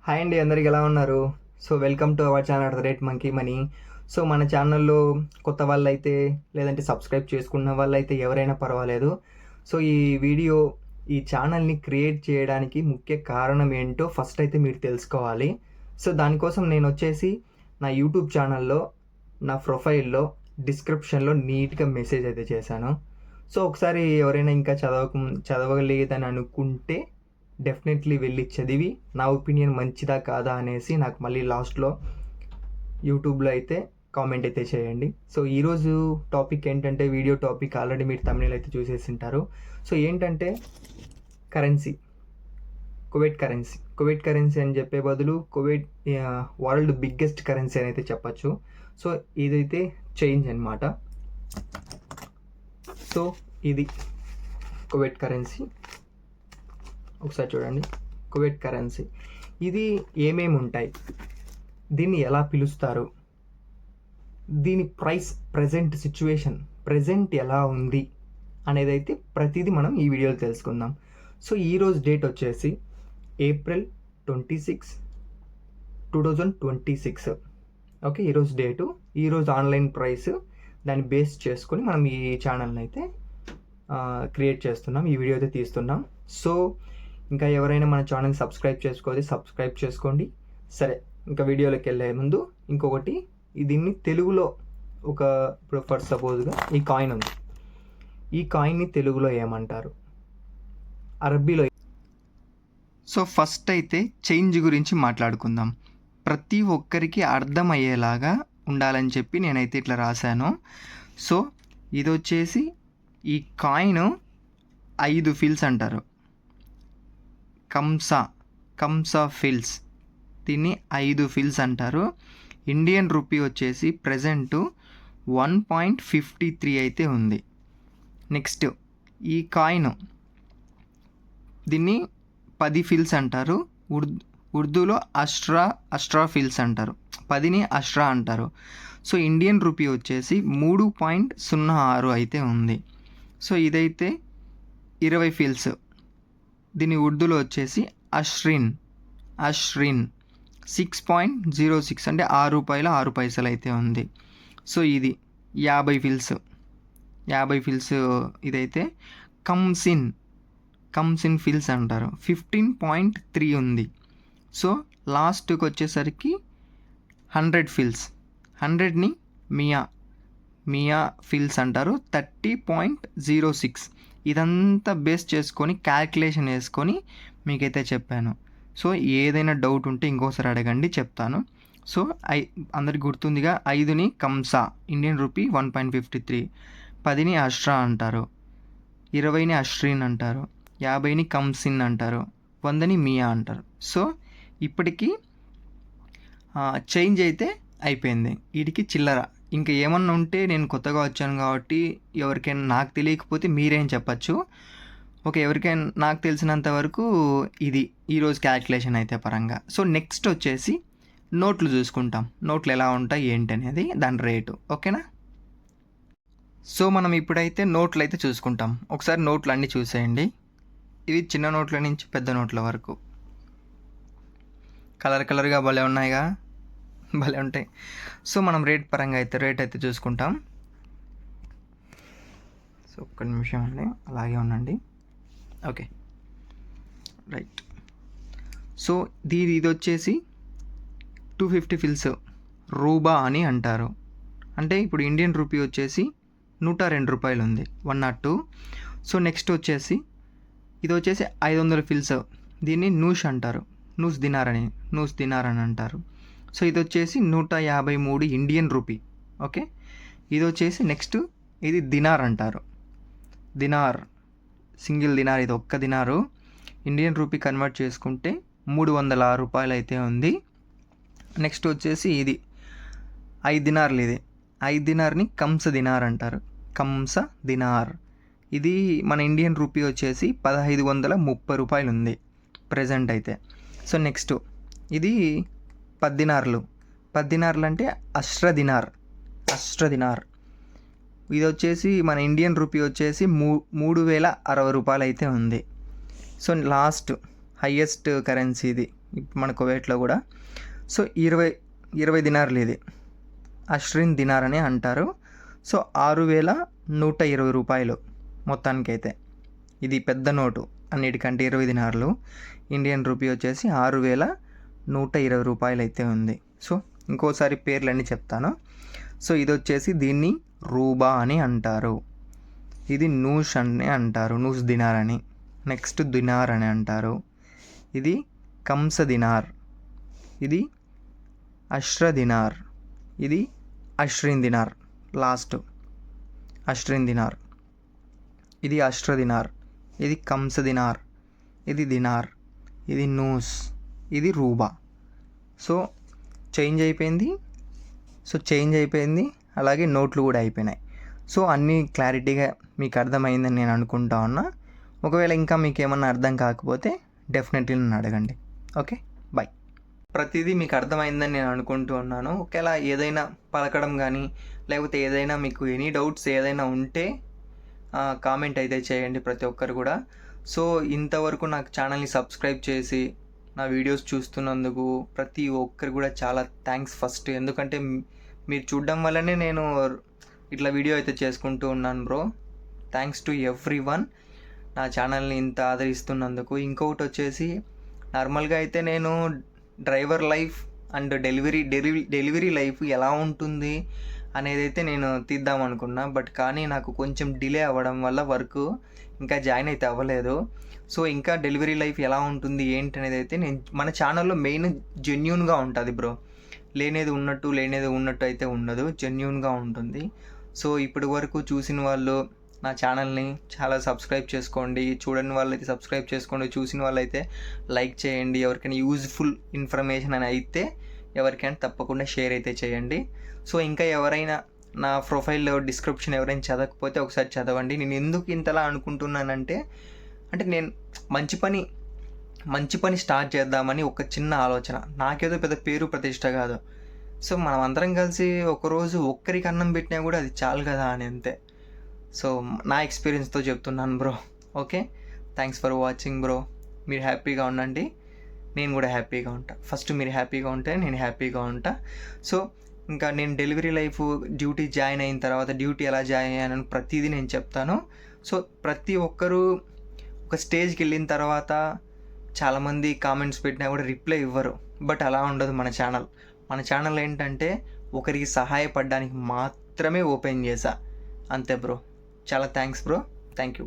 Hi అండి, అందరికి ఎలా ఉన్నారు? So welcome to our channel at the rate monkey money. So మన ఛానల్లో కొత్త వాళ్ళైతే లేదంటే సబ్స్క్రైబ్ చేసుకున్న వాళ్ళైతే ఎవరైనా పర్వాలేదు. సో ఈ ఛానల్ని క్రియేట్ చేయడానికి ముఖ్య కారణం ఏంటో ఫస్ట్ అయితే మీరు తెలుసుకోవాలి. సో దానికోసం నేను వచ్చేసి నా యూట్యూబ్ ఛానల్లో నా ప్రొఫైల్లో డిస్క్రిప్షన్లో నీట్గా మెసేజ్ అయితే చేశాను. సో ఒకసారి ఎవరైనా ఇంకా చదవలేదని అనుకుంటే డెఫినెట్లీ వెళ్ళి చదివి నా ఒపీనియన్ మంచిదా కాదా అనేసి నాకు మళ్ళీ లాస్ట్లో యూట్యూబ్లో అయితే కామెంట్ అయితే చేయండి. సో ఈరోజు టాపిక్ ఏంటంటే, వీడియో టాపిక్ ఆల్రెడీ మీరు తమిళ అయితే చూసేసి ఉంటారు. సో ఏంటంటే కరెన్సీ, కువైట్ కరెన్సీ అని చెప్పే బదులు కువైట్ వరల్డ్ బిగ్గెస్ట్ కరెన్సీ అని అయితే చెప్పచ్చు. సో ఇదైతే చేంజ్ అనమాట. సో ఇది కువైట్ కరెన్సీ, ఒకసారి చూడండి. కువైట్ కరెన్సీ ఇది ఏమేమి ఉంటాయి, దీన్ని ఎలా పిలుస్తారు, దీని ప్రైస్ ప్రజెంట్ ఎలా ఉంది అనేది అయితే ప్రతిదీ మనం ఈ వీడియోలో తెలుసుకుందాం. సో ఈరోజు డేట్ వచ్చేసి April 26, 2026. ఓకే, ఈరోజు డేటు, ఈరోజు ఆన్లైన్ ప్రైస్, దాన్ని బేస్ చేసుకొని మనం ఈ ఛానల్ని అయితే క్రియేట్ చేస్తున్నాం, ఈ వీడియో అయితే తీస్తున్నాం. సో ఇంకా ఎవరైనా మన ఛానల్ సబ్స్క్రైబ్ చేసుకోండి. సరే, ఇంకా వీడియోలోకి వెళ్ళే ముందు ఇంకొకటి, దీన్ని తెలుగులో ఇప్పుడు ఫర్ సపోజ్గా ఈ కాయిన్ ఉంది, ఈ కాయిన్ని తెలుగులో ఏమంటారు, అరబ్బీలో. సో ఫస్ట్ అయితే చేంజ్ గురించి మాట్లాడుకుందాం. ప్రతి ఒక్కరికి అర్థమయ్యేలాగా ఉండాలని చెప్పి నేనైతే ఇట్లా రాశాను. సో ఇది వచ్చేసి ఈ కాయిన్ 5 ఫిల్స్ అంటారు, కంసా ఫిల్స్, దీన్ని 5 ఫిల్స్ అంటారు. ఇండియన్ రూపీ వచ్చేసి ప్రజెంటు 1.53 అయితే ఉంది. నెక్స్ట్ ఈ కాయిన్, దీన్ని 10 ఫిల్స్ అంటారు. ఉర్దూలో అష్ట్రా ఫిల్స్ అంటారు, 10ని అష్ట్రా అంటారు. సో ఇండియన్ రూపీ వచ్చేసి 3.06 అయితే ఉంది. సో ఇదైతే 20 ఫిల్స్, దీని ఉర్దూలో వచ్చేసి అష్రిన్ 6.06 అంటే 6 రూపాయల 6 పైసలు అయితే ఉంది. సో ఇది 50 ఫిల్స్, ఇదైతే కమ్సిన్ ఫిల్స్ అంటారు, 15.3 ఉంది. సో లాస్ట్కి వచ్చేసరికి 100 ఫిల్స్, 100ని మియా ఫిల్స్ అంటారు, 30.06. ఇదంతా బేస్ చేసుకొని క్యాల్కులేషన్ వేసుకొని మీకైతే చెప్పాను. సో ఏదైనా డౌట్ ఉంటే ఇంకోసారి అడగండి, చెప్తాను. సో అందరికి గుర్తుందిగా, 5ని కంసా ఇండియన్ రూపీ 1.53, 10ని అష్ట్రా అంటారు, 20ని అష్రిన్ అంటారు, 50ని కమ్సిన్ అంటారు, 100ని మియా అంటారు. సో ఇప్పటికీ చేంజ్ అయితే అయిపోయింది, వీటికి చిల్లర. ఇంకా ఏమన్నా ఉంటే, నేను కొత్తగా వచ్చాను కాబట్టి ఎవరికైనా నాకు తెలియకపోతే మీరేం చెప్పచ్చు. ఓకే, ఎవరికైనా నాకు తెలిసినంత వరకు ఇది ఈరోజు క్యాల్కులేషన్ అయితే పరంగా. సో నెక్స్ట్ వచ్చేసి నోట్లు చూసుకుంటాం, నోట్లు ఎలా ఉంటాయి ఏంటి అనేది, దాని రేటు. ఓకేనా? సో మనం ఇప్పుడైతే నోట్లు అయితే చూసుకుంటాం. ఒకసారి నోట్లు అన్నీ చూసేయండి. ఇవి చిన్న నోట్ల నుంచి పెద్ద నోట్ల వరకు కలర్గా భలే ఉన్నాయిగా, భలే ఉంటాయి. సో మనం రేట్ అయితే చూసుకుంటాం. సో ఒక్క నిమిషం అండి, అలాగే ఉండండి. Okay, right. సో ఇది వచ్చేసి 250 ఫిల్స్, రూబా అని అంటారు. అంటే ఇప్పుడు ఇండియన్ రూపీ వచ్చేసి 102 రూపాయలు ఉంది, 102. సో నెక్స్ట్ వచ్చేసి ఇది వచ్చేసి 500 ఫిల్స్, దీన్ని నూష్ అంటారు, నూస్ దినార్ అని అంటారు. సో ఇది వచ్చేసి 153 ఇండియన్ రూపీ. ఓకే, ఇది వచ్చేసి నెక్స్ట్ ఇది దినార్ అంటారు, సింగిల్ దినార్, ఇది ఒక్క దినారు ఇండియన్ రూపీ కన్వర్ట్ చేసుకుంటే 306 రూపాయలు అయితే ఉంది. నెక్స్ట్ వచ్చేసి ఇది 5 దినార్లు, ఇది 5 దినార్ని కంస దినార్ అంటారు, ఇది మన ఇండియన్ రూపీ వచ్చేసి 1530 రూపాయలు ఉంది ప్రజెంట్ అయితే. సో నెక్స్ట్ ఇది 10 దినార్లు అంటే అష్ట్ర దినార్, ఇది వచ్చేసి మన ఇండియన్ రూపీ వచ్చేసి 3060 రూపాయలు అయితే ఉంది. సో లాస్ట్ హైయెస్ట్ కరెన్సీ ఇది మన కువైట్లో కూడా. సో 20 దినార్లు ఇది, అష్రిన్ దినార్ అని అంటారు. సో 6,120 రూపాయలు మొత్తానికైతే. ఇది పెద్ద నోటు అన్నిటికంటే 20 దినార్లు. ఇండియన్ రూపీ వచ్చేసి 6,120 రూపాయలు అయితే ఉంది. సో ఇంకోసారి పేర్లన్నీ చెప్తాను. సో ఇది వచ్చేసి దీన్ని రూబా అని అంటారు, ఇది నూష్ అని అంటారు, నూష్ దినార్ అని. నెక్స్ట్ దినార్ అని అంటారు, ఇది కంస దినార్, ఇది అష్ర దినార్, ఇది అష్రిన్ దినార్, లాస్ట్ అష్రిన్ దినార్, ఇది అష్ర దినార్, ఇది కంస దినార్, ఇది దినార్, ఇది నూస్, ఇది రూబా. సో చేంజ్ అయిపోయింది, అలాగే నోట్లు కూడా అయిపోయినాయి. సో అన్నీ క్లారిటీగా మీకు అర్థమైందని నేను అనుకుంటా ఉన్నా. ఒకవేళ ఇంకా మీకు ఏమన్నా అర్థం కాకపోతే డెఫినెట్లీ నన్ను అడగండి. Okay, bye. ప్రతిదీ మీకు అర్థమైందని నేను అనుకుంటూ ఉన్నాను. ఒకవేళ ఏదైనా పలకడం కానీ లేకపోతే ఏదైనా మీకు ఎనీ డౌట్స్ ఏదైనా ఉంటే కామెంట్ అయితే చేయండి ప్రతి ఒక్కరు కూడా. సో ఇంతవరకు నాకు ఛానల్ని సబ్స్క్రైబ్ చేసి నా వీడియోస్ చూస్తున్నందుకు ప్రతి ఒక్కరు కూడా చాలా థ్యాంక్స్ ఫస్ట్. ఎందుకంటే మీరు చూడడం వల్లనే నేను ఇట్లా వీడియో అయితే చేసుకుంటూ ఉన్నాను bro. Thanks to every one నా ఛానల్ని ఇంత ఆదరిస్తున్నందుకు. ఇంకొకటి వచ్చేసి నార్మల్గా అయితే నేను driver life and delivery life ఎలా ఉంటుంది అనేది అయితే నేను తీద్దాం అనుకున్నా. బట్ కానీ నాకు కొంచెం డిలే అవ్వడం వల్ల వర్క్ ఇంకా జాయిన్ అయితే అవ్వలేదు. సో ఇంకా డెలివరీ లైఫ్ ఎలా ఉంటుంది ఏంటి అనేది అయితే నేను మన ఛానల్లో మెయిన్ జెన్యూన్గా ఉంటుంది బ్రో. లేనేది ఉన్నట్టు అయితే ఉండదు, జెన్యూన్గా ఉంటుంది. సో ఇప్పటి వరకు చూసిన వాళ్ళు నా ఛానల్ని చాలా సబ్స్క్రైబ్ చేసుకోండి, చూడని వాళ్ళైతే సబ్స్క్రైబ్ చేసుకోండి, చూసిన వాళ్ళైతే లైక్ చేయండి. ఎవరికైనా యూజ్ఫుల్ ఇన్ఫర్మేషన్ అని అయితే ఎవరికైనా తప్పకుండా షేర్ అయితే చేయండి. సో ఇంకా ఎవరైనా నా ప్రొఫైల్లో డిస్క్రిప్షన్ ఎవరైనా చదవకపోతే ఒకసారి చదవండి. నేను ఎందుకు ఇంతలా అనుకుంటున్నానంటే నేను మంచి పని స్టార్ట్ చేద్దామని ఒక చిన్న ఆలోచన. నాకేదో పెద్ద పేరు ప్రతిష్ట కాదు. సో మనం అందరం కలిసి ఒకరోజు ఒక్కరికి అన్నం పెట్టినా కూడా అది చాలు కదా అని అంతే. సో నా ఎక్స్పీరియన్స్తో చెప్తున్నాను bro. Okay, thanks for watching bro. మీరు హ్యాపీగా ఉండండి, నేను కూడా హ్యాపీగా ఉంటా. ఫస్ట్ మీరు హ్యాపీగా ఉంటే నేను హ్యాపీగా ఉంటా. సో ఇంకా నేను డెలివరీ లైఫ్ డ్యూటీ జాయిన్ అయిన తర్వాత డ్యూటీ ఎలా జాయిన్ అయ్యానని ప్రతిదీ నేను చెప్తాను. సో ప్రతి ఒక్కరూ ఒక స్టేజ్కి వెళ్ళిన తర్వాత చాలామంది కామెంట్స్ పెట్టినా కూడా రిప్లై ఇవ్వరు. బట్ అలా ఉండదు మన ఛానల్ ఏంటంటే ఒకరికి సహాయపడడానికి మాత్రమే ఓపెన్ చేశా, అంతే బ్రో. చాలా థ్యాంక్స్ బ్రో, థ్యాంక్ యూ.